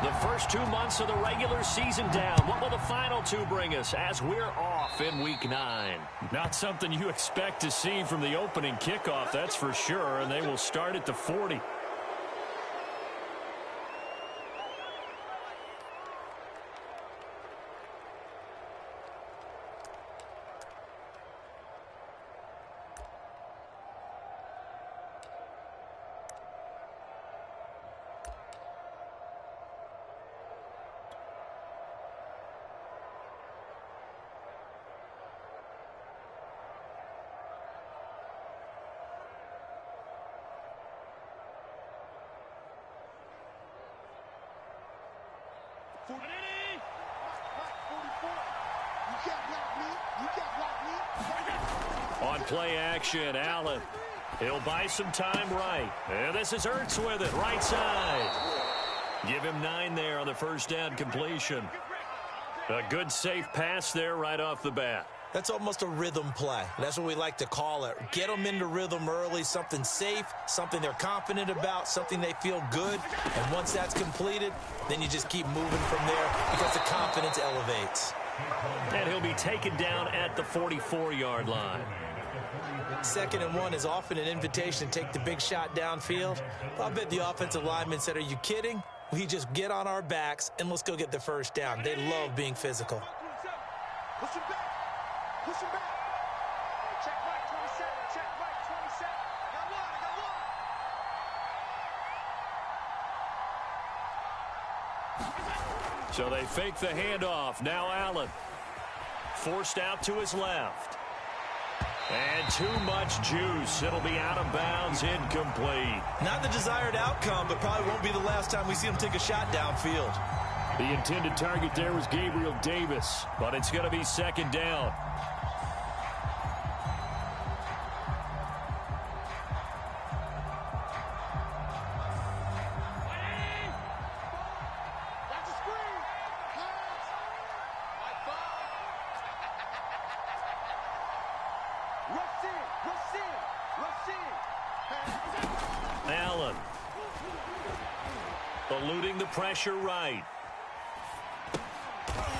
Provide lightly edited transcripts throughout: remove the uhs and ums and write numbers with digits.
The first 2 months of the regular season down. What will the final two bring us as we're off in Week 9? Not something you expect to see from the opening kickoff, that's for sure, and they will start at the 40. On play action, Allen. He'll buy some time right. And this is Ertz with it, right side. Give him 9 there on the first down completion. A good, safe pass there right off the bat. That's almost a rhythm play. That's what we like to call it. Get them into rhythm early, something safe, something they're confident about, something they feel good. And once that's completed, then you just keep moving from there because the confidence elevates. And he'll be taken down at the 44-yard line. 2nd and 1 is often an invitation to take the big shot downfield. I bet the offensive lineman said, are you kidding? We just get on our backs and let's go get the first down. They love being physical. Push him back. Push him back. Check right, 27. Check right, 27. I got one. So they fake the handoff. Now Allen. Forced out to his left. And too much juice. It'll be out of bounds, incomplete. Not the desired outcome, but probably won't be the last time we see him take a shot downfield. The intended target there was Gabriel Davis. But it's going to be 2nd down. Allen. Eluding the pressure right.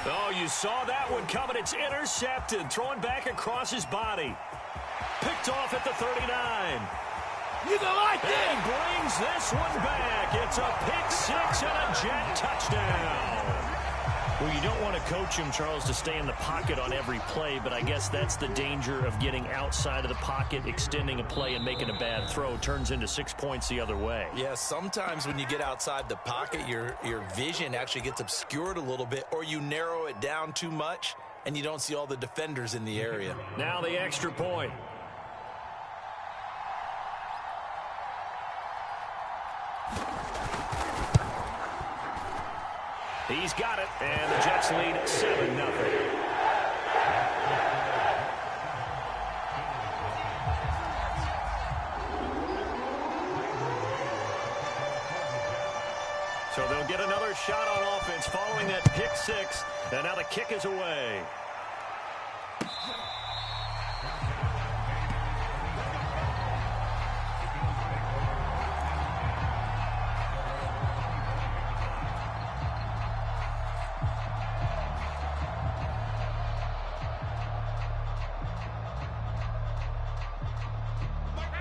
Oh, you saw that one coming. It's intercepted. Throwing back across his body. Picked off at the 39. You don't like that? And he brings this one back. It's a pick 6 and a jet touchdown. Well, you don't want to coach him, Charles, to stay in the pocket on every play, but I guess that's the danger of getting outside of the pocket, extending a play, and making a bad throw. Turns into 6 points the other way. Yeah, sometimes when you get outside the pocket, your vision actually gets obscured a little bit, or you narrow it down too much, and you don't see all the defenders in the area. Now the extra point. He's got it, and the Jets lead 7-0. So they'll get another shot on offense following that pick 6, and now the kick is away.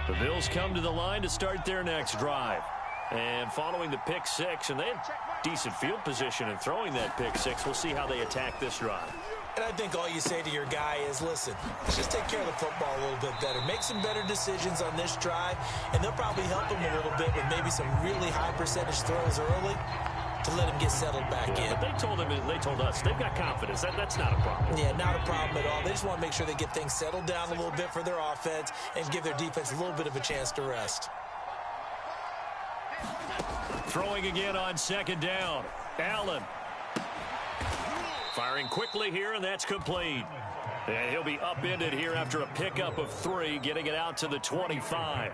The Bills come to the line to start their next drive. And following the pick 6, and they had decent field position in throwing that pick 6. We'll see how they attack this drive. And I think all you say to your guy is, listen, let's just take care of the football a little bit better. Make some better decisions on this drive, and they'll probably help him a little bit with maybe some really high percentage throws early to let him get settled back in. But they told us they've got confidence. That's not a problem. Yeah, not a problem at all. They just want to make sure they get things settled down a little bit for their offense and give their defense a little bit of a chance to rest. Throwing again on 2nd down. Allen. Firing quickly here, and that's complete. And he'll be upended here after a pickup of 3, getting it out to the 25.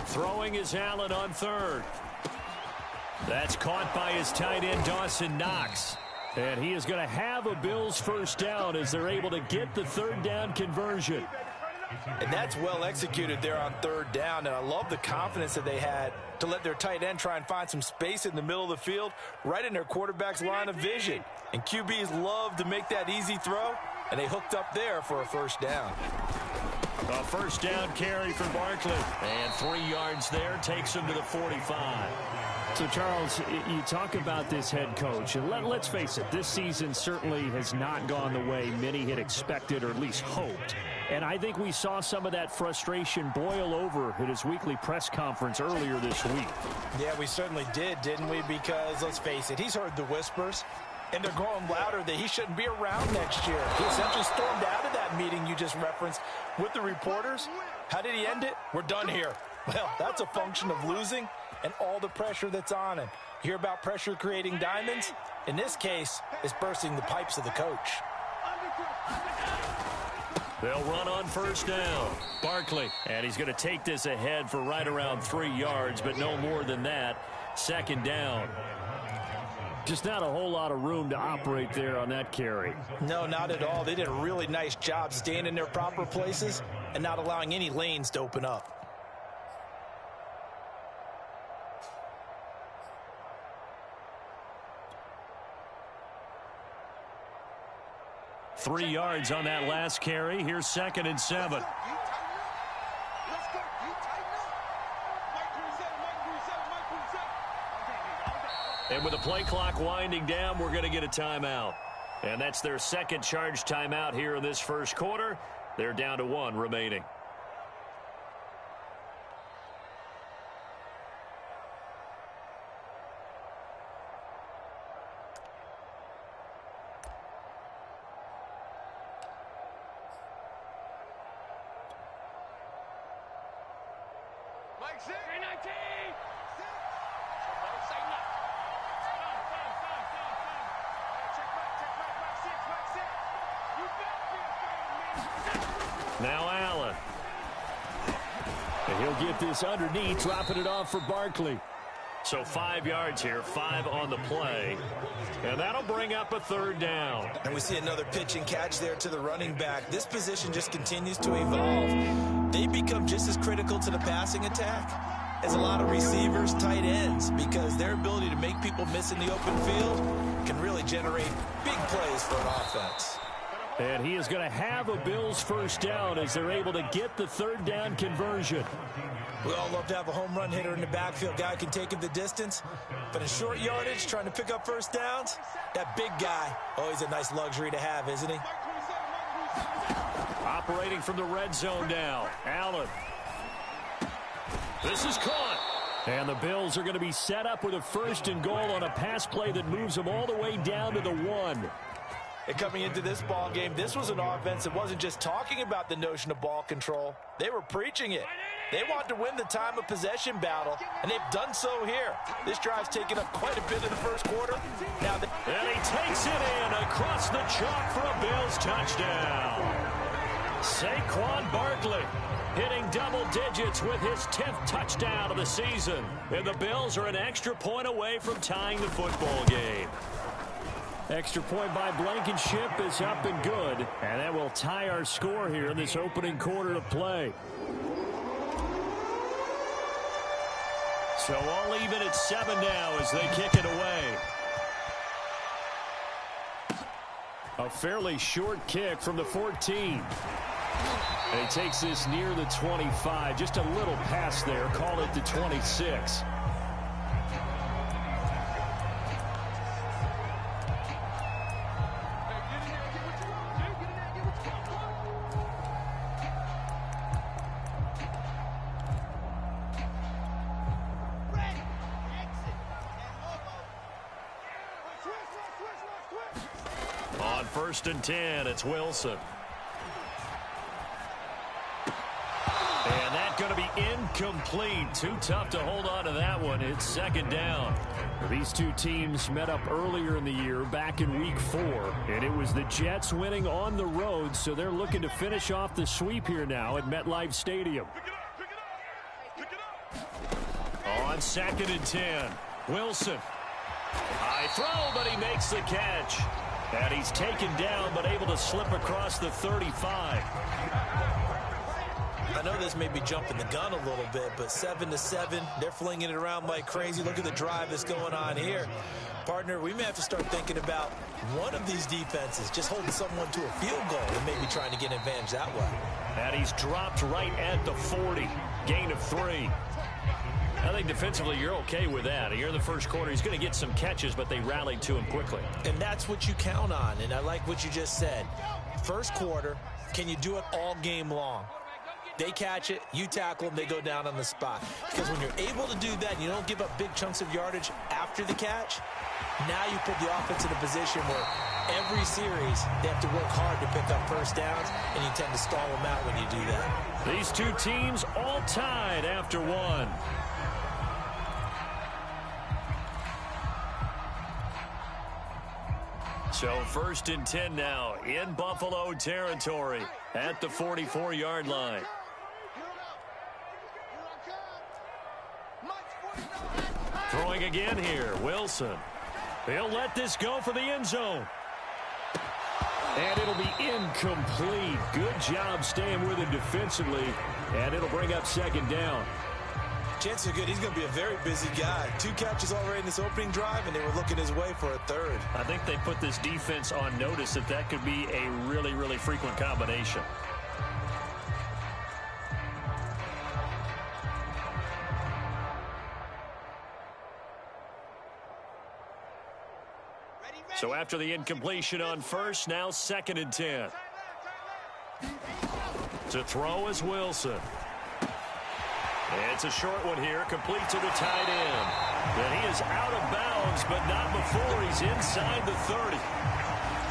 Throwing is Allen on third. That's caught by his tight end, Dawson Knox. And he is going to have a Bills first down as they're able to get the third down conversion. And that's well executed there on third down. And I love the confidence that they had to let their tight end try and find some space in the middle of the field, right in their quarterback's line of vision. And QBs love to make that easy throw, and they hooked up there for a first down. A first down carry for Barkley. And 3 yards there takes him to the 45. So, Charles, you talk about this head coach, and let's face it, this season certainly has not gone the way many had expected or at least hoped. And I think we saw some of that frustration boil over at his weekly press conference earlier this week. Yeah, we certainly did, didn't we? Because, let's face it, he's heard the whispers, and they're growing louder that he shouldn't be around next year. He essentially stormed out of that meeting you just referenced with the reporters. How did he end it? We're done here. Well, that's a function of losing and all the pressure that's on him. You hear about pressure creating diamonds? In this case, it's bursting the pipes of the coach. They'll run on first down. Barkley, and he's going to take this ahead for right around 3 yards, but no more than that. Second down. Just not a whole lot of room to operate there on that carry. No, not at all. They did a really nice job staying in their proper places and not allowing any lanes to open up. Three yards on that last carry. Here's 2nd and 7. And with the play clock winding down, we're going to get a timeout. And that's their second charge timeout here in this first quarter. They're down to 1 remaining. Now Allen. And he'll get this underneath, dropping it off for Barkley. So 5 yards here, 5 on the play. And that'll bring up a third down. And we see another pitch and catch there to the running back. This position just continues to evolve. They become just as critical to the passing attack as a lot of receivers, tight ends, because their ability to make people miss in the open field can really generate big plays for an offense. And he is going to have a Bills first down as they're able to get the third down conversion. We all love to have a home run hitter in the backfield. Guy can take it the distance. But in short yardage, trying to pick up first downs, that big guy, always a nice luxury to have, isn't he? Operating from the red zone now. Allen. This is caught. And the Bills are going to be set up with a 1st and goal on a pass play that moves them all the way down to the 1. And coming into this ball game, this was an offense that wasn't just talking about the notion of ball control. They were preaching it. They want to win the time of possession battle, and they've done so here. This drive's taken up quite a bit in the first quarter. Now, and he takes it in across the chalk for a Bills touchdown. Saquon Barkley hitting double digits with his 10th touchdown of the season. And the Bills are an extra point away from tying the football game. Extra point by Blankenship is up and good. And that will tie our score here in this opening quarter of play. So all even at 7 now as they kick it away. A fairly short kick from the 14. And he takes this near the 25. Just a little pass there. Call it the 26. On 1st and 10, it's Wilson. And that's going to be incomplete. Too tough to hold on to that one. It's 2nd down. These two teams met up earlier in the year, back in Week 4. And it was the Jets winning on the road, so they're looking to finish off the sweep here now at MetLife Stadium. On 2nd and 10, Wilson. High throw, but he makes the catch. And he's taken down, but able to slip across the 35. I know this may be jumping the gun a little bit, but 7-7, they're flinging it around like crazy. Look at the drive that's going on here. Partner, we may have to start thinking about one of these defenses just holding someone to a field goal and maybe trying to get an advantage that way. And he's dropped right at the 40. Gain of 3. I think defensively you're okay with that. Here in the first quarter, he's going to get some catches, but they rallied to him quickly. And that's what you count on, and I like what you just said. First quarter, can you do it all game long? They catch it, you tackle them, they go down on the spot. Because when you're able to do that and you don't give up big chunks of yardage after the catch, now you put the offense in a position where every series they have to work hard to pick up first downs, and you tend to stall them out when you do that. These two teams all tied after one. So 1st and 10 now in Buffalo territory at the 44-yard line. Throwing again here, Wilson. He'll let this go for the end zone. And it'll be incomplete. Good job staying with him defensively. And it'll bring up 2nd down. Chances are good he's going to be a very busy guy. 2 catches already in this opening drive, and they were looking his way for a 3rd. I think they put this defense on notice that could be a really, really frequent combination. So after the incompletion on first, now 2nd and 10. To throw is Wilson. It's a short one here, complete to the tight end. And he is out of bounds, but not before he's inside the 30.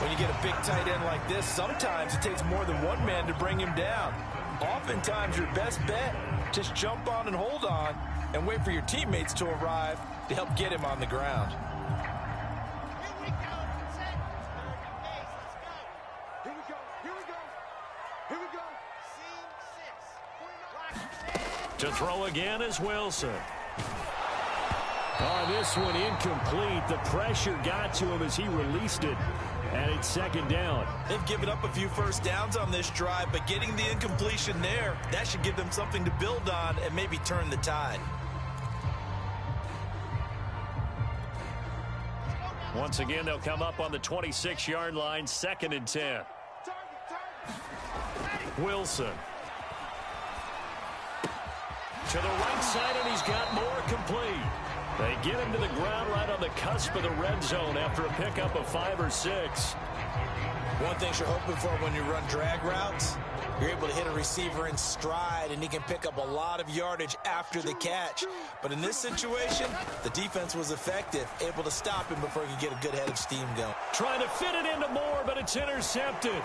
When you get a big tight end like this, sometimes it takes more than one man to bring him down. Oftentimes, your best bet, just jump on and hold on and wait for your teammates to arrive to help get him on the ground. To throw again is Wilson. On this one, incomplete. The pressure got to him as he released it. And it's 2nd down. They've given up a few first downs on this drive, but getting the incompletion there, that should give them something to build on and maybe turn the tide. Once again, they'll come up on the 26-yard line, 2nd and 10. Wilson. To the right side, and he's got more complete. They get him to the ground right on the cusp of the red zone after a pickup of 5 or 6. One thing you're hoping for when you run drag routes, you're able to hit a receiver in stride, and he can pick up a lot of yardage after the catch. But in this situation, the defense was effective, able to stop him before he could get a good head of steam going. Trying to fit it into Moore, but it's intercepted.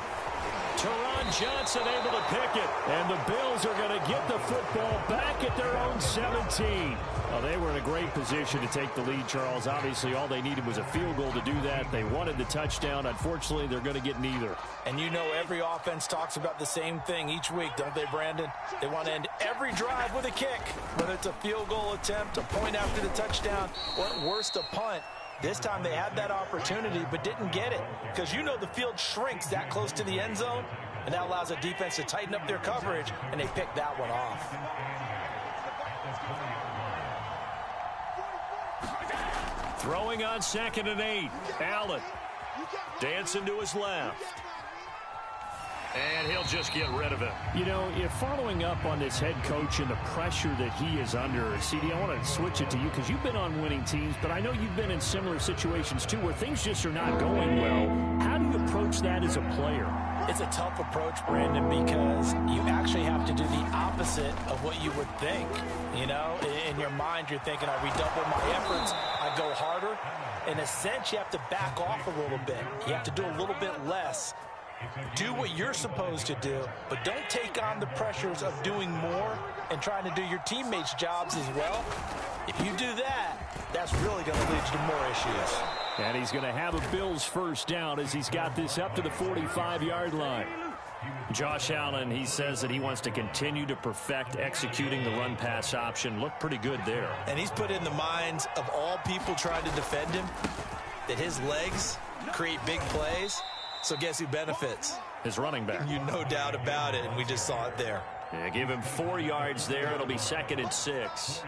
Teron Johnson able to pick it, and the Bills are going to get the football back at their own 17. Well, they were in a great position to take the lead, Charles. Obviously, all they needed was a field goal to do that. They wanted the touchdown. Unfortunately, they're going to get neither. And you know every offense talks about the same thing each week, don't they, Brandon? They want to end every drive with a kick, whether it's a field goal attempt, a point after the touchdown, or at worst, a punt. This time they had that opportunity but didn't get it because you know the field shrinks that close to the end zone, and that allows a defense to tighten up their coverage, and they picked that one off. Throwing on 2nd and 8. Allen dancing to his left. And he'll just get rid of it. You know, if following up on this head coach and the pressure that he is under, CD, I want to switch it to you because you've been on winning teams, but I know you've been in similar situations too where things just are not going well. How do you approach that as a player? It's a tough approach, Brandon, because you actually have to do the opposite of what you would think. You know, in your mind, you're thinking, I redouble my efforts, I go harder. In a sense, you have to back off a little bit. You have to do a little bit less. Do what you're supposed to do, but don't take on the pressures of doing more and trying to do your teammates' jobs as well. If you do that, that's really going to lead you to more issues. And he's going to have a Bills first down as he's got this up to the 45-yard line. Josh Allen, he says that he wants to continue to perfect executing the run-pass option. Looked pretty good there. And he's put in the minds of all people trying to defend him that his legs create big plays. So guess who benefits? His running back. You no doubt about it, and we just saw it there. Yeah, give him 4 yards there. It'll be 2nd and 6.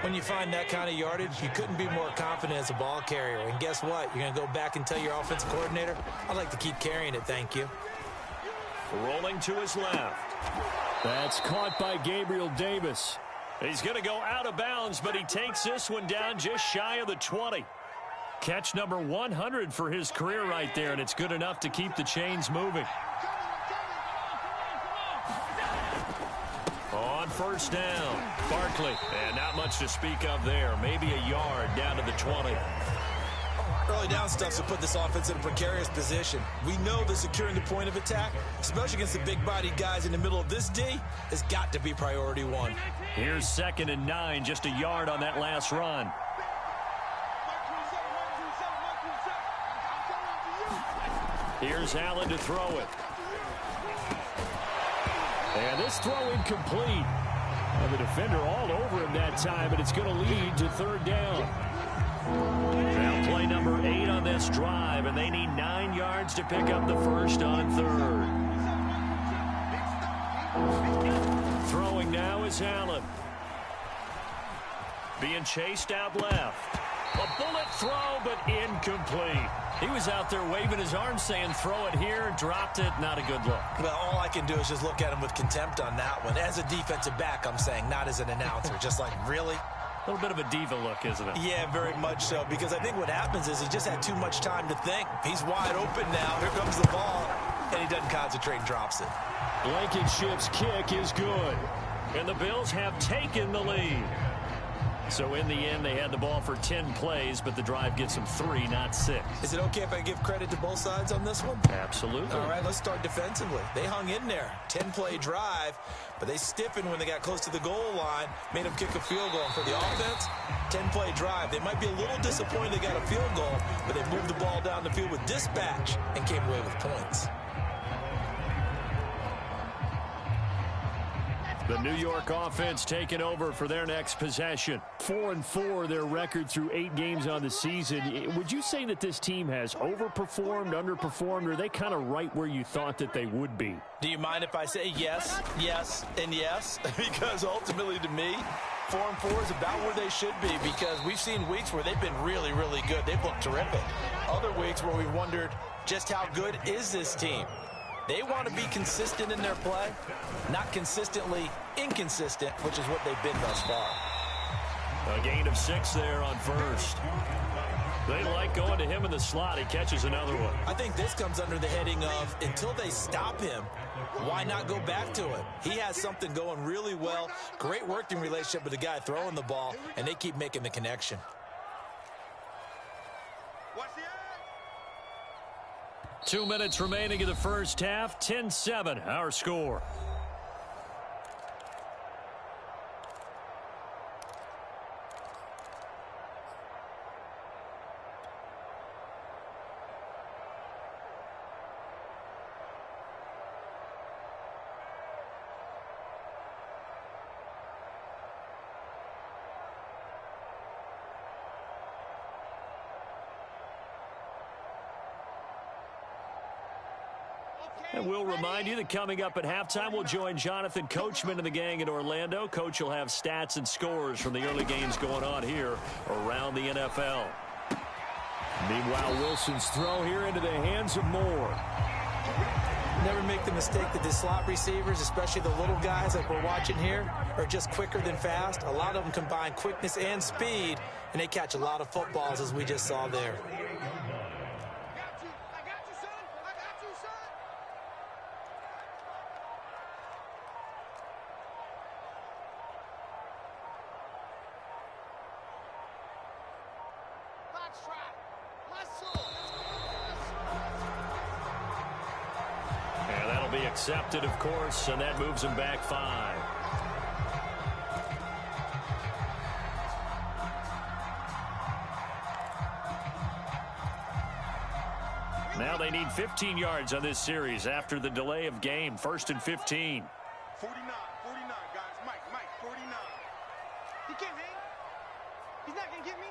When you find that kind of yardage, you couldn't be more confident as a ball carrier. And guess what? You're going to go back and tell your offensive coordinator, I'd like to keep carrying it, thank you. Rolling to his left. That's caught by Gabriel Davis. He's going to go out of bounds, but he takes this one down just shy of the 20. Catch number 100 for his career right there, and it's good enough to keep the chains moving. On first down, Barkley. And not much to speak of there. Maybe a yard down to the 20. Early down stuff to put this offense in a precarious position. We know that securing the point of attack, especially against the big-bodied guys in the middle of this D, has got to be priority one. Here's 2nd and 9, just a yard on that last run. Here's Allen to throw it. And this throw incomplete. And the defender all over him that time, but it's going to lead to 3rd down. Now play number 8 on this drive, and they need 9 yards to pick up the first on 3rd. Throwing now is Allen. Being chased out left. A bullet throw, but incomplete. He was out there waving his arms saying, throw it here, dropped it, not a good look. Well, all I can do is just look at him with contempt on that one. As a defensive back, I'm saying, not as an announcer. Just like, really? A little bit of a diva look, isn't it? Yeah, very much so, because I think what happens is he just had too much time to think. He's wide open now. Here comes the ball, and he doesn't concentrate and drops it. Blankenship's kick is good. And the Bills have taken the lead. So in the end, they had the ball for 10 plays, but the drive gets them 3, not 6. Is it okay if I give credit to both sides on this one? Absolutely. All right, let's start defensively. They hung in there. 10-play drive, but they stiffened when they got close to the goal line, made them kick a field goal. And for the offense, 10-play drive. They might be a little disappointed they got a field goal, but they moved the ball down the field with dispatch and came away with points. The New York offense taking over for their next possession. 4-4, their record through 8 games on the season. Would you say that this team has overperformed, underperformed, or are they kind of right where you thought that they would be? Do you mind if I say yes, yes, and yes? Because ultimately to me, 4-4 is about where they should be, because we've seen weeks where they've been really, really good. They've looked terrific. Other weeks where we've wondered just how good is this team? They want to be consistent in their play, not consistently inconsistent, which is what they've been thus far. A gain of 6 there on first. They like going to him in the slot. He catches another one. I think this comes under the heading of, until they stop him, why not go back to it? He has something going really well. Great working relationship with the guy throwing the ball, and they keep making the connection. 2 minutes remaining in the first half. 10-7, our score. And we'll remind you that coming up at halftime, we'll join Jonathan Coachman and the gang in Orlando. Coach will have stats and scores from the early games going on here around the NFL. Meanwhile, Wilson's throw here into the hands of Moore. Never make the mistake that the slot receivers, especially the little guys like we're watching here, are just quicker than fast. A lot of them combine quickness and speed, and they catch a lot of footballs, as we just saw there. And that'll be accepted, of course, and that moves him back 5. Now Well, they need 15 yards on this series after the delay of game. 1st and 15. 49, guys. Mike, 49. He can't hang. He's not going to get me.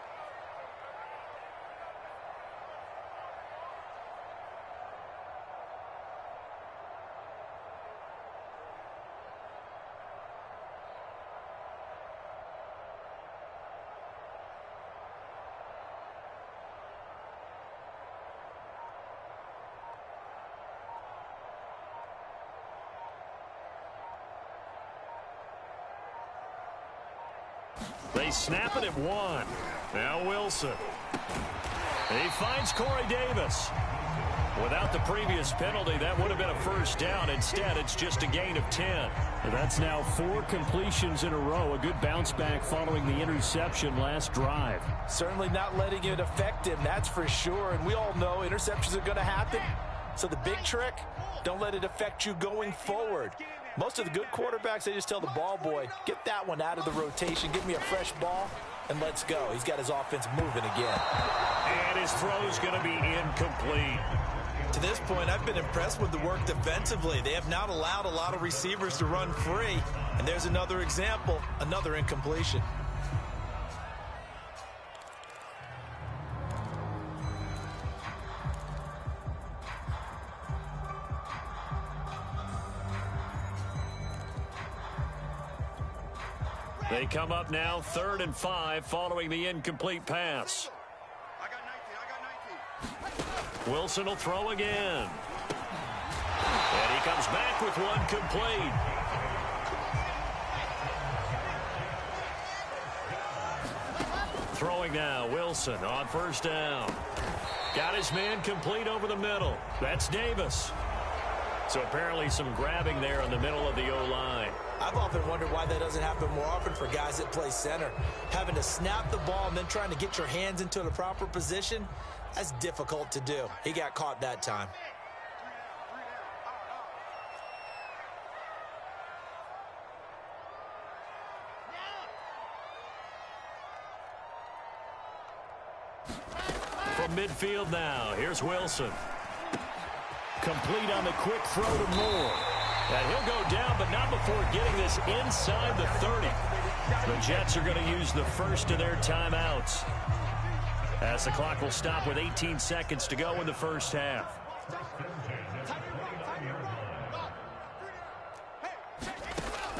They snap it at 1. Now Wilson. He finds Corey Davis. Without the previous penalty, that would have been a first down. Instead, it's just a gain of 10. That's now 4 completions in a row. A good bounce back following the interception last drive. Certainly not letting it affect him, that's for sure. And we all know interceptions are going to happen. So the big trick, don't let it affect you going forward. Most of the good quarterbacks, they just tell the ball boy, get that one out of the rotation, give me a fresh ball, and let's go. He's got his offense moving again. And his throw's going to be incomplete. To this point, I've been impressed with the work defensively. They have not allowed a lot of receivers to run free. And there's another example, another incompletion. They come up now 3rd and 5 following the incomplete pass. I got 19. Wilson will throw again. And he comes back with one complete. Throwing now, Wilson on 1st down. Got his man complete over the middle. That's Davis. So apparently some grabbing there in the middle of the O-line. I've often wondered why that doesn't happen more often for guys that play center. Having to snap the ball and then trying to get your hands into the proper position, that's difficult to do. He got caught that time. From midfield now, here's Wilson. Complete on the quick throw to Moore. And he'll go down, but not before getting this inside the 30. The Jets are going to use the first of their timeouts, as the clock will stop with 18 seconds to go in the first half.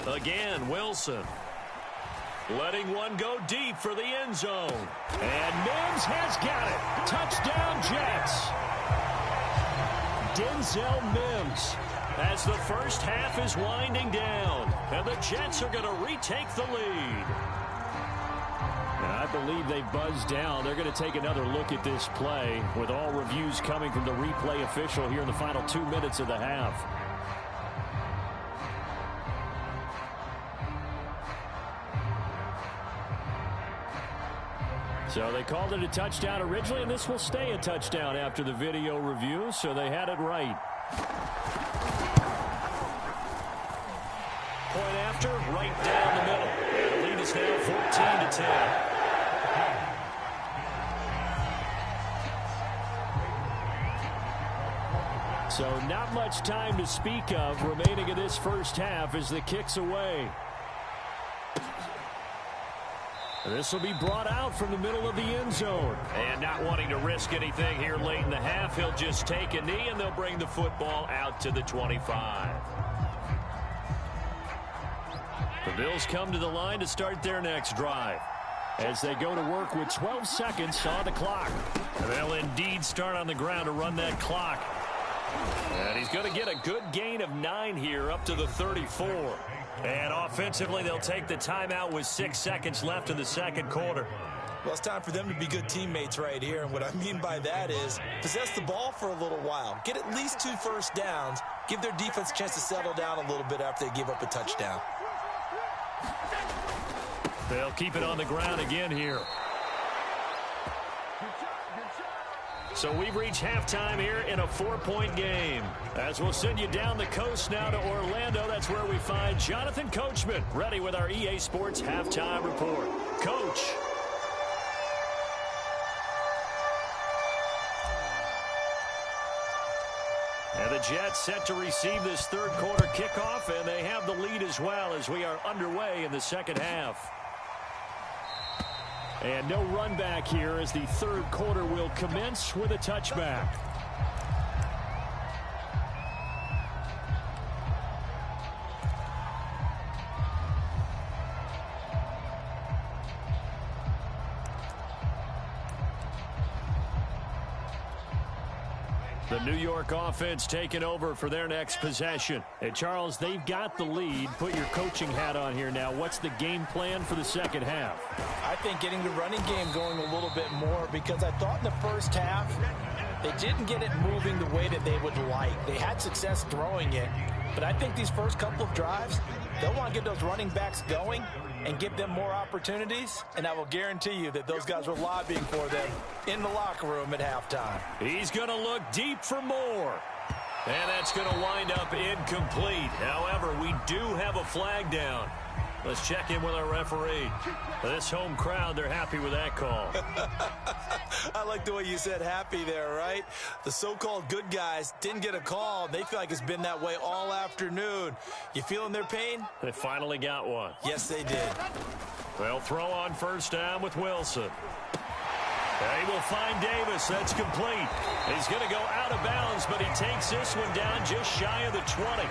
Again, Wilson. Letting one go deep for the end zone. And Mims has got it. Touchdown, Jets. Denzel Mims, as the first half is winding down, and the Jets are going to retake the lead. And I believe they buzzed down. They're going to take another look at this play, with all reviews coming from the replay official here in the final 2 minutes of the half. So they called it a touchdown originally, and this will stay a touchdown after the video review, so they had it right. Point after, right down the middle. And the lead is now 14-10. So not much time to speak of remaining in this first half as the kick's away. This will be brought out from the middle of the end zone. And not wanting to risk anything here late in the half, he'll just take a knee, and they'll bring the football out to the 25. The Bills come to the line to start their next drive, as they go to work with 12 seconds on the clock. And they'll indeed start on the ground to run that clock. And he's going to get a good gain of 9 here up to the 34. And offensively, they'll take the timeout with 6 seconds left in the second quarter. Well, it's time for them to be good teammates right here. And what I mean by that is possess the ball for a little while. Get at least 2 first downs. Give their defense a chance to settle down a little bit after they give up a touchdown. They'll keep it on the ground again here. So we've reached halftime here in a 4-point game. As we'll send you down the coast now to Orlando, that's where we find Jonathan Coachman, ready with our EA Sports Halftime Report. Coach. the Jets set to receive this third quarter kickoff, and they have the lead as well as we are underway in the second half. And no run back here as the third quarter will commence with a touchback. The New York offense taking over for their next possession. And, Charles, they've got the lead. Put your coaching hat on here now. What's the game plan for the second half? I think getting the running game going a little bit more, because I thought in the first half they didn't get it moving the way that they would like. They had success throwing it, but I think these first couple of drives, they'll want to get those running backs going and give them more opportunities, and I will guarantee you that those guys were lobbying for them in the locker room at halftime. He's going to look deep for more. And that's going to wind up incomplete. However, we do have a flag down. Let's check in with our referee. This home crowd, they're happy with that call. I like the way you said happy there, right? The so-called good guys didn't get a call. They feel like it's been that way all afternoon. You feeling their pain? They finally got one. Yes, they did. They'll throw on first down with Wilson. They will find Davis. That's complete. He's going to go out of bounds, but he takes this one down just shy of the 20.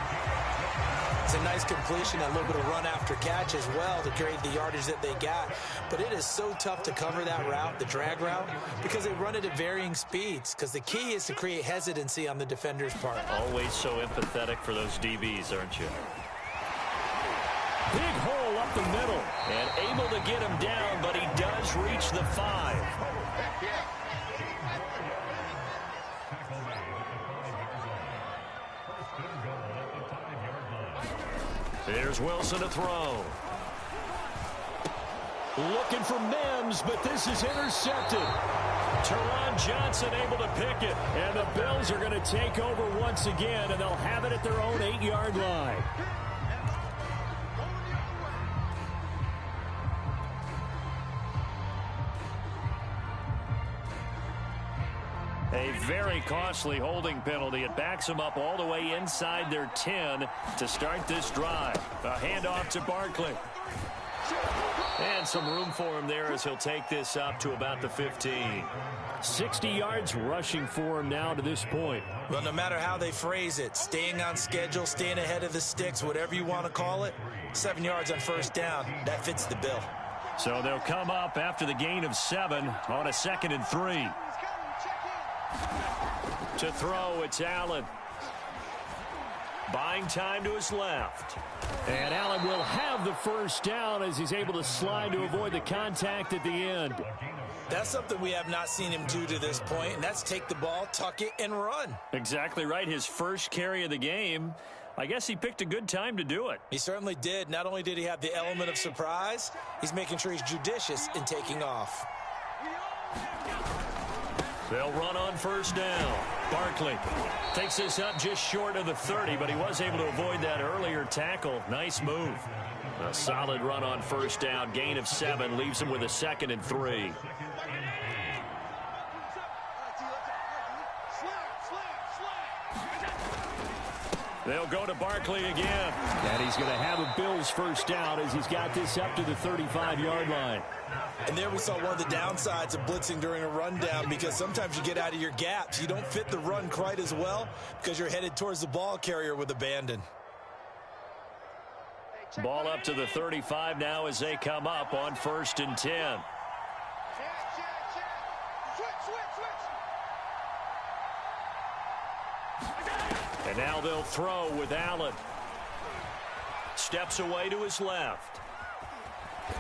It's a nice completion, a little bit of run after catch as well to create the yardage that they got. But it is so tough to cover that route, the drag route, because they run it at varying speeds. Because the key is to create hesitancy on the defender's part. Always so empathetic for those DBs, aren't you? Big hole up the middle, and able to get him down, but he does reach the 5. Here's Wilson to throw. Looking for Mims, but this is intercepted. Teron Johnson able to pick it, and the Bills are going to take over once again, and they'll have it at their own 8-yard line. A very costly holding penalty. It backs them up all the way inside their 10 to start this drive. A handoff to Barkley. And some room for him there as he'll take this up to about the 15. 60 yards rushing for him now to this point. Well, no matter how they phrase it, staying on schedule, staying ahead of the sticks, whatever you want to call it, 7 yards on first down, that fits the bill. So they'll come up after the gain of 7 on a 2nd and 3. To throw, it's Allen. Buying time to his left. And Allen will have the first down as he's able to slide to avoid the contact at the end. That's something we have not seen him do to this point, and that's take the ball, tuck it, and run. Exactly right. His first carry of the game. I guess he picked a good time to do it. He certainly did. Not only did he have the element of surprise, he's making sure he's judicious in taking off. They'll run on first down. Barkley takes this up just short of the 30, but he was able to avoid that earlier tackle. Nice move. A solid run on first down. Gain of 7 leaves him with a 2nd and 3. They'll go to Barkley again. And he's going to have a Bills first down as he's got this up to the 35-yard line. And there we saw one of the downsides of blitzing during a rundown, because sometimes you get out of your gaps. You don't fit the run quite as well because you're headed towards the ball carrier with abandon. Ball up to the 35 now as they come up on 1st and 10. And now they'll throw with Allen. Steps away to his left.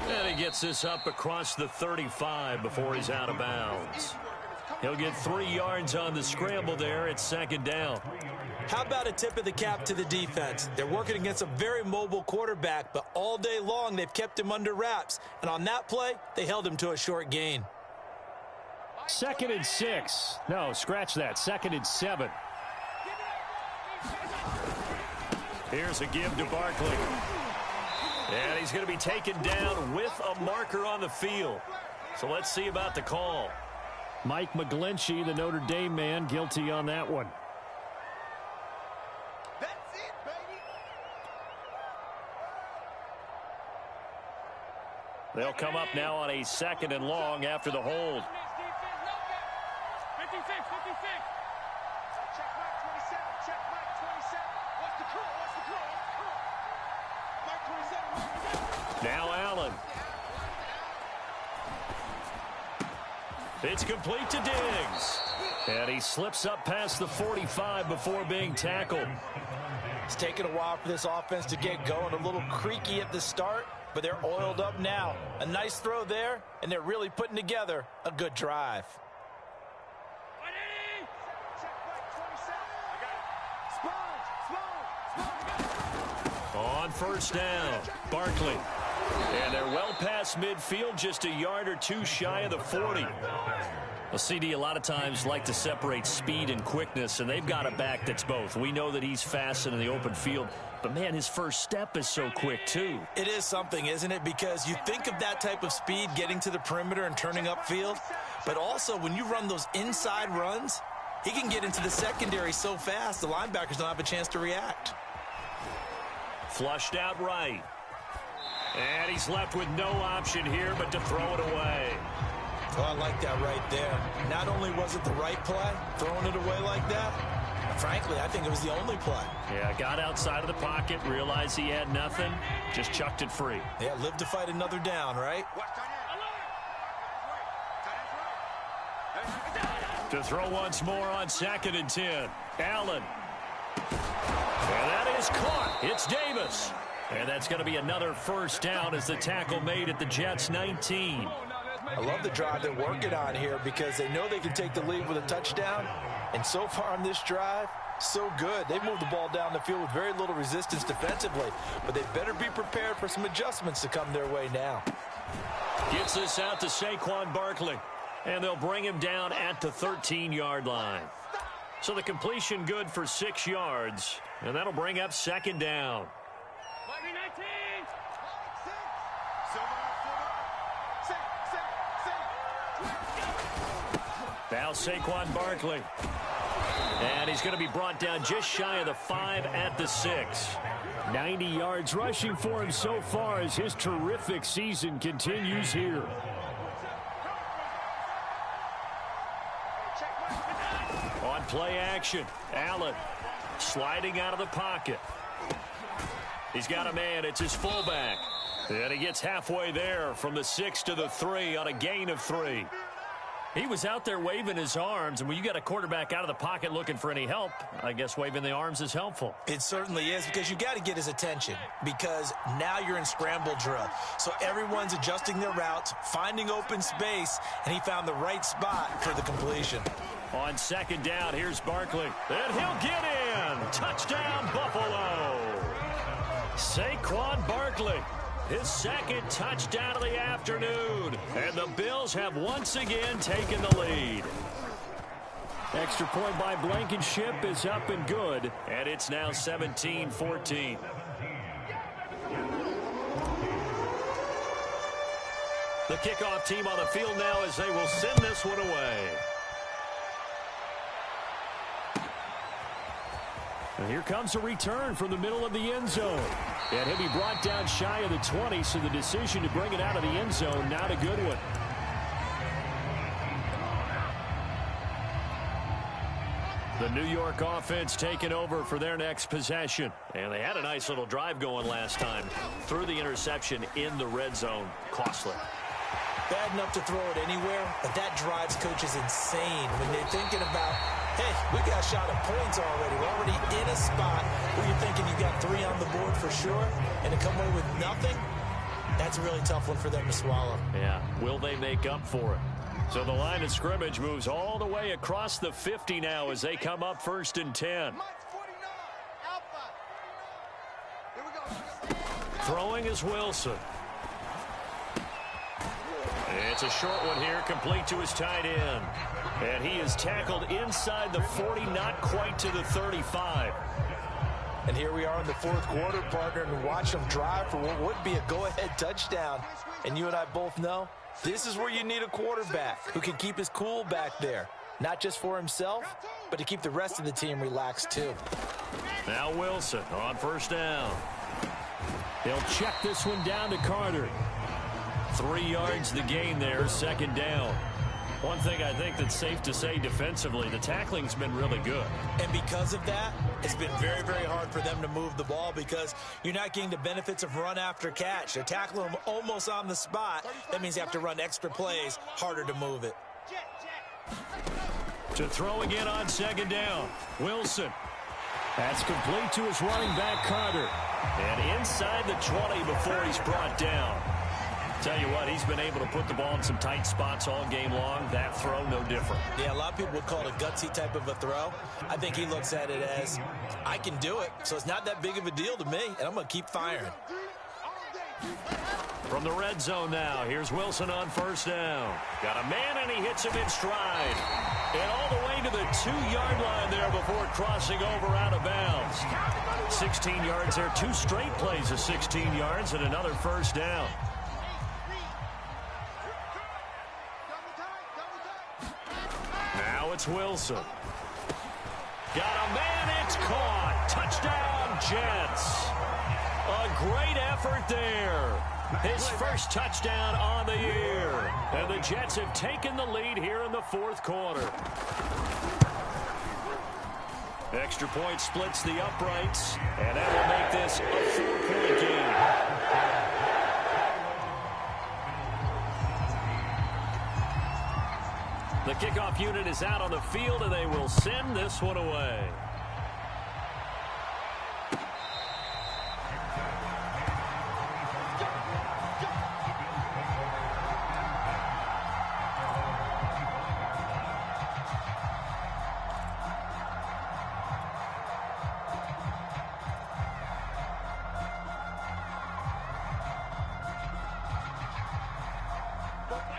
And he gets this up across the 35 before he's out of bounds. He'll get 3 yards on the scramble there at 2nd down. How about a tip of the cap to the defense? They're working against a very mobile quarterback, but all day long they've kept him under wraps. And on that play, they held him to a short gain. 2nd and 6. No, scratch that. 2nd and 7. Here's a give to Barkley. And he's going to be taken down with a marker on the field. So let's see about the call. Mike McGlinchey, the Notre Dame man, guilty on that one. They'll come up now on a 2nd and long after the hold. 56, 56. Check Mike 27. Check Mike 27. What's the call? What's the call? Mike 27. Now Allen. It's complete to Diggs. And he slips up past the 45 before being tackled. It's taken a while for this offense to get going. A little creaky at the start, but they're oiled up now. A nice throw there, and they're really putting together a good drive. On first down, Barkley. And they're well past midfield, just a yard or two shy of the 40. Well, CD a lot of times like to separate speed and quickness, and they've got a back that's both. We know that he's fast in the open field, but, man, his first step is so quick, too. It is something, isn't it? Because you think of that type of speed getting to the perimeter and turning upfield, but also when you run those inside runs, he can get into the secondary so fast the linebackers don't have a chance to react. Flushed out right. And he's left with no option here but to throw it away. Oh, I like that right there. Not only was it the right play, throwing it away like that, frankly, I think it was the only play. Yeah, got outside of the pocket, realized he had nothing, just chucked it free. Yeah, live to fight another down, right? To throw once more on 2nd and 10. Allen. And that is caught. It's Davis. And that's going to be another first down as the tackle made at the Jets' 19. I love the drive they're working on here because they know they can take the lead with a touchdown. And so far on this drive, so good. They moved the ball down the field with very little resistance defensively. But they better be prepared for some adjustments to come their way now. Gets this out to Saquon Barkley. And they'll bring him down at the 13-yard line. So the completion good for 6 yards. And that'll bring up 2nd down. Now Saquon Barkley. And he's going to be brought down just shy of the 5 at the 6. 90 yards rushing for him so far as his terrific season continues here. On play action, Allen sliding out of the pocket. He's got a man. It's his fullback. And he gets halfway there from the 6 to the 3 on a gain of 3. He was out there waving his arms, and when you got a quarterback out of the pocket looking for any help, I guess waving the arms is helpful. It certainly is, because you got to get his attention, because now you're in scramble drill. So everyone's adjusting their routes, finding open space, and he found the right spot for the completion. On 2nd down, here's Barkley. And he'll get in. Touchdown, Buffalo. Saquon Barkley. His 2nd touchdown of the afternoon. And the Bills have once again taken the lead. Extra point by Blankenship is up and good. And it's now 17-14. The kickoff team on the field now as they will send this one away. And here comes a return from the middle of the end zone. And he'll be brought down shy of the 20, so the decision to bring it out of the end zone, not a good one. The New York offense taking over for their next possession. And they had a nice little drive going last time. Threw the interception in the red zone. Costly. Bad enough to throw it anywhere, but that drives coaches insane when they're thinking about, hey, we got a shot at points already. We're already in a spot where you're thinking you got 3 on the board for sure, and to come away with nothing, that's a really tough one for them to swallow. Yeah, will they make up for it? So the line of scrimmage moves all the way across the 50 now as they come up 1st and 10. Throwing is Wilson. It's a short one here, complete to his tight end. And he is tackled inside the 40, not quite to the 35. And here we are in the 4th quarter, partner, and watch them drive for what would be a go-ahead touchdown. And you and I both know this is where you need a quarterback who can keep his cool back there. Not just for himself, but to keep the rest of the team relaxed too. Now Wilson on 1st down. They'll check this one down to Carter. 3 yards the gain there, second down. One thing I think that's safe to say defensively, the tackling's been really good. And because of that, it's been very, very hard for them to move the ball because you're not getting the benefits of run after catch. They're tackling them almost on the spot. That means you have to run extra plays, harder to move it. To throw again on second down, Wilson. That's complete to his running back, Carter. And inside the 20 before he's brought down. Tell you what, he's been able to put the ball in some tight spots all game long. That throw, no different. Yeah, a lot of people would call it a gutsy type of a throw. I think he looks at it as, I can do it, so it's not that big of a deal to me, and I'm going to keep firing. From the red zone now, here's Wilson on first down. Got a man, and he hits him in stride. And all the way to the 2-yard line there before crossing over out of bounds. 16 yards there, 2 straight plays of 16 yards and another first down. Now it's Wilson. Got a man, it's caught. Touchdown, Jets. A great effort there. His first touchdown on the year. And the Jets have taken the lead here in the fourth quarter. Extra point splits the uprights, and that will make this a 4-point game. The kickoff unit is out on the field, and they will send this one away.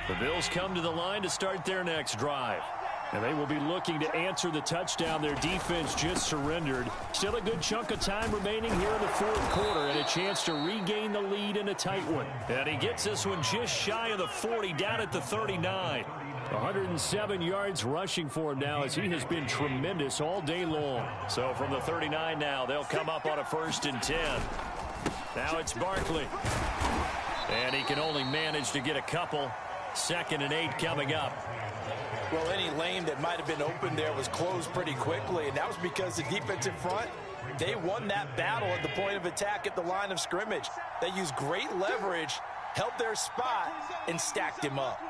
The Bills come to the line to start their next drive. And they will be looking to answer the touchdown their defense just surrendered. Still a good chunk of time remaining here in the fourth quarter and a chance to regain the lead in a tight one. And he gets this one just shy of the 40, down at the 39. 107 yards rushing for him now as he has been tremendous all day long. So from the 39 now, they'll come up on a 1st and 10. Now it's Barkley. And he can only manage to get a couple. 2nd and 8 coming up. Well, any lane that might have been open there was closed pretty quickly, and that was because the defense in front, they won that battle at the point of attack at the line of scrimmage. They used great leverage, held their spot, and stacked him up.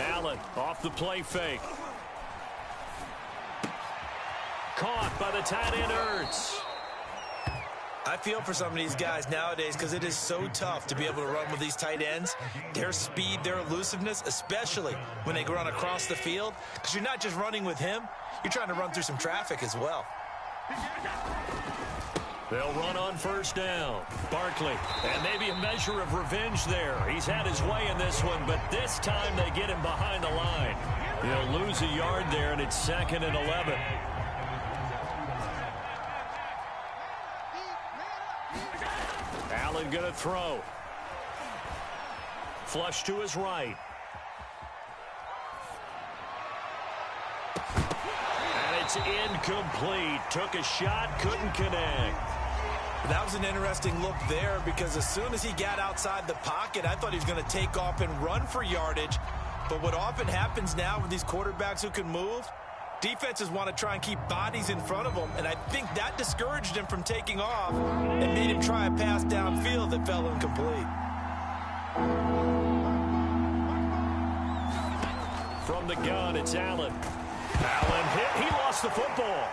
Allen off the play fake. Caught by the tight end Ertz. I feel for some of these guys nowadays because it is so tough to be able to run with these tight ends. Their speed, their elusiveness, especially when they run across the field. Because you're not just running with him, you're trying to run through some traffic as well. They'll run on 1st down. Barkley, and maybe a measure of revenge there. He's had his way in this one, but this time they get him behind the line. He'll lose a yard there, and it's 2nd and 11. Allen going to throw. Flush to his right. And it's incomplete. Took a shot, couldn't connect. That was an interesting look there because as soon as he got outside the pocket, I thought he was going to take off and run for yardage. But what often happens now with these quarterbacks who can move, defenses want to try and keep bodies in front of them, and I think that discouraged him from taking off and made him try a pass downfield that fell incomplete. From the gun, it's Allen. Allen hit. He lost the football.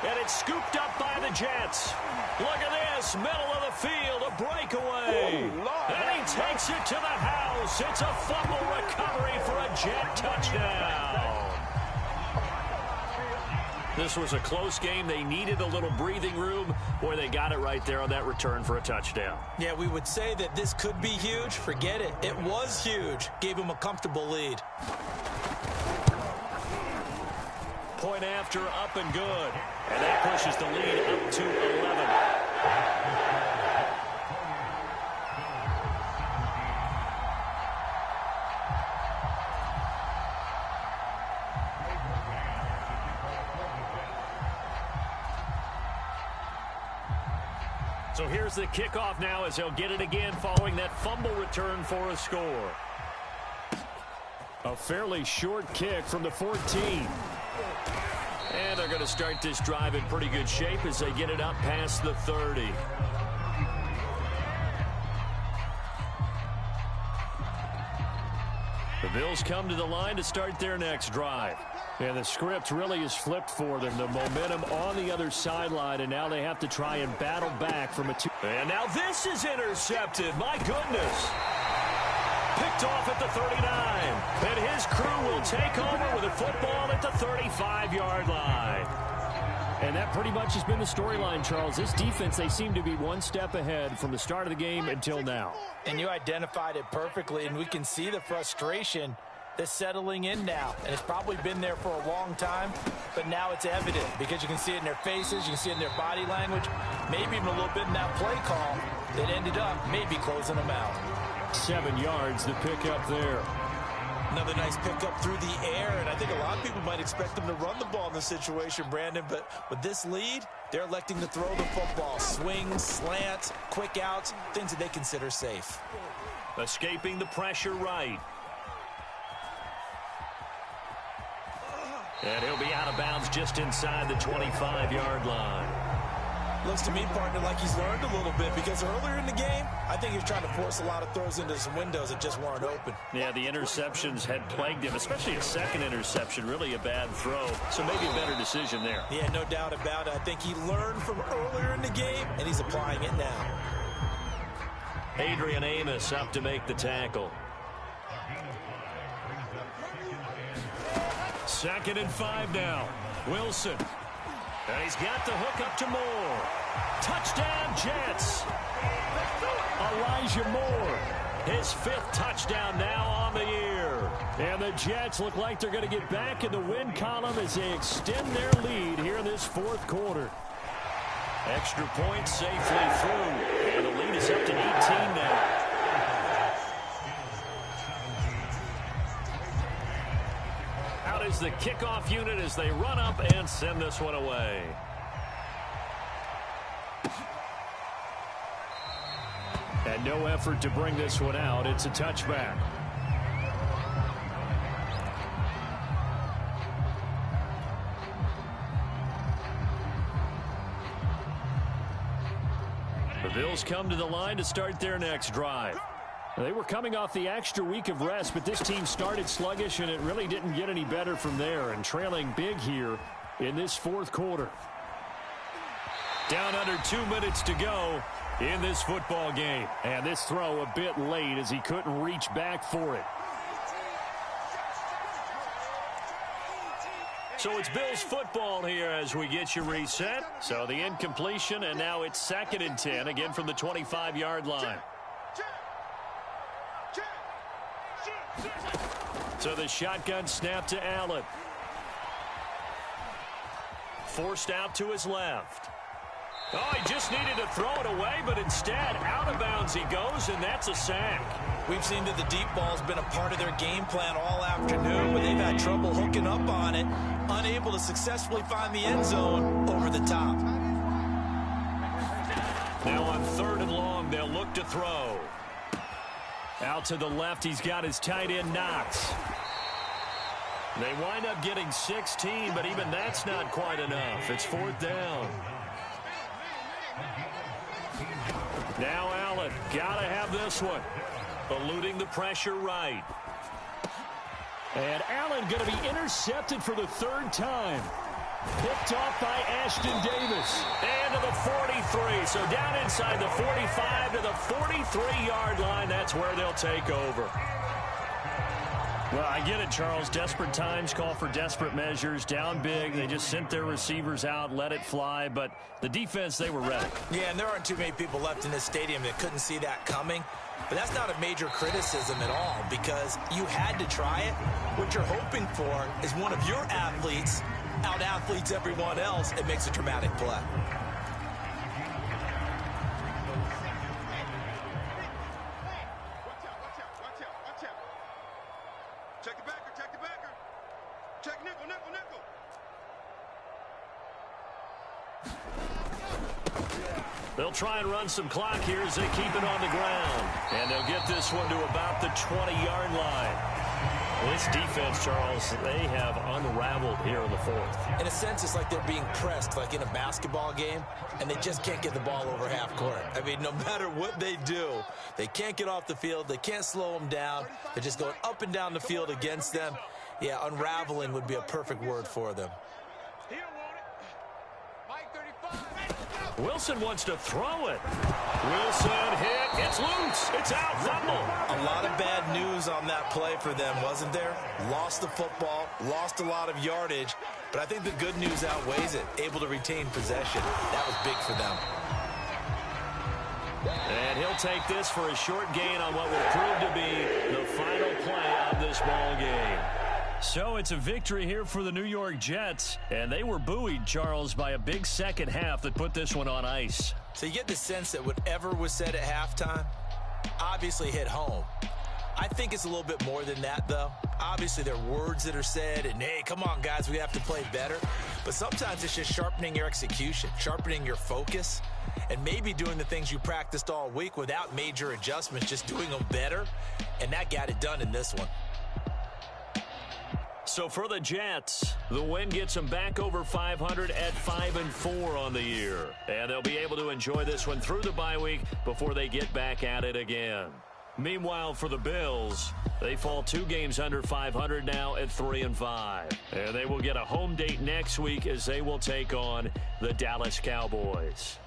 And it's scooped up by the Jets. Look at this. Middle of the field. A breakaway. And he takes it to the house. It's a fumble recovery for a Jet touchdown. This was a close game. They needed a little breathing room. Boy, they got it right there on that return for a touchdown. Yeah, we would say that this could be huge. Forget it. It was huge. Gave him a comfortable lead. Point after, up and good. And that pushes the lead up to 11. So here's the kickoff now as he'll get it again following that fumble return for a score. A fairly short kick from the 14. And they're going to start this drive in pretty good shape as they get it up past the 30. The Bills come to the line to start their next drive. And the script really is flipped for them. The momentum on the other sideline, and now they have to try and battle back from a two. And now this is intercepted. My goodness. Picked off at the 39. And his crew will take over with a football at the 35-yard line. And that pretty much has been the storyline, Charles. This defense, they seem to be one step ahead from the start of the game until now. And you identified it perfectly, and we can see the frustration that's settling in now. And it's probably been there for a long time, but now it's evident because you can see it in their faces, you can see it in their body language, maybe even a little bit in that play call that ended up maybe closing them out. 7 yards, the pickup there. Another nice pickup through the air, and I think a lot of people might expect them to run the ball in this situation, Brandon, but with this lead, they're electing to throw the football. Swings, slants, quick outs, things that they consider safe. Escaping the pressure right. And he'll be out of bounds just inside the 25-yard line. Looks to me, partner, like he's learned a little bit because earlier in the game, I think he was trying to force a lot of throws into some windows that just weren't open. Yeah, the interceptions had plagued him, especially a second interception, really a bad throw. So maybe a better decision there. Yeah, no doubt about it. I think he learned from earlier in the game, and he's applying it now. Adrian Amos up to make the tackle. 2nd and 5 now. Wilson. And he's got the hook up to Moore. Touchdown, Jets. Elijah Moore. His 5th touchdown now on the year. And the Jets look like they're going to get back in the win column as they extend their lead here in this 4th quarter. Extra point safely through. And the lead is up to 18 now. Out is the kickoff unit as they run up and send this one away. And no effort to bring this one out. It's a touchback. The Bills come to the line to start their next drive. They were coming off the extra week of rest, but this team started sluggish, and it really didn't get any better from there, and trailing big here in this 4th quarter. Down under 2 minutes to go in this football game. And this throw a bit late as he couldn't reach back for it. So it's Bills football here as we get you reset. So the incompletion, and now it's 2nd and 10, again from the 25-yard line. So the shotgun snap to Allen. Forced out to his left. Oh, he just needed to throw it away, but instead, out of bounds he goes, and that's a sack. We've seen that the deep ball's been a part of their game plan all afternoon, but they've had trouble hooking up on it, unable to successfully find the end zone over the top. Now on 3rd and long, they'll look to throw. Out to the left, he's got his tight end Knox. They wind up getting 16, but even that's not quite enough. It's 4th down. Now Allen, gotta have this one. Eluding the pressure right. And Allen going to be intercepted for the 3rd time. Picked off by Ashton Davis. And to the 43. So down inside the 45 to the 43-yard line. That's where they'll take over. Well, I get it, Charles. Desperate times call for desperate measures. Down big. They just sent their receivers out, let it fly. But the defense, they were ready. Yeah, and there aren't too many people left in this stadium that couldn't see that coming. But that's not a major criticism at all because you had to try it. What you're hoping for is one of your athletes out-athletes everyone else and makes a dramatic play. Check the backer, check the backer. Check nickel, nickel, nickel. They'll try and run some clock here as they keep it on the ground. And they'll get this one to about the 20-yard line. This defense, Charles, they have unraveled here in the fourth. In a sense, it's like they're being pressed, like in a basketball game, and they just can't get the ball over half court. I mean, no matter what they do, they can't get off the field. They can't slow them down. They're just going up and down the field against them. Yeah, unraveling would be a perfect word for them. Wilson wants to throw it. Wilson hit. It's loose. It's out. Fumble. A lot of bad news on that play for them, wasn't there? Lost the football, lost a lot of yardage, but I think the good news outweighs it. Able to retain possession. That was big for them. And he'll take this for a short gain on what will prove to be the final play of this ball game. So it's a victory here for the New York Jets, and they were buoyed, Charles, by a big second half that put this one on ice. So you get the sense that whatever was said at halftime obviously hit home. I think it's a little bit more than that, though. Obviously, there are words that are said, and, hey, come on, guys, we have to play better. But sometimes it's just sharpening your execution, sharpening your focus, and maybe doing the things you practiced all week without major adjustments, just doing them better, and that got it done in this one. So for the Jets, the win gets them back over 500 at 5-4 on the year. And they'll be able to enjoy this one through the bye week before they get back at it again. Meanwhile, for the Bills, they fall 2 games under 500 now at 3-5. And they will get a home date next week as they will take on the Dallas Cowboys.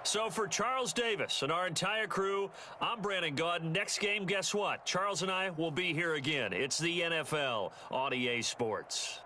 So for Charles Davis and our entire crew, I'm Brandon Gaudin. Next game, guess what? Charles and I will be here again. It's the NFL on EA Sports.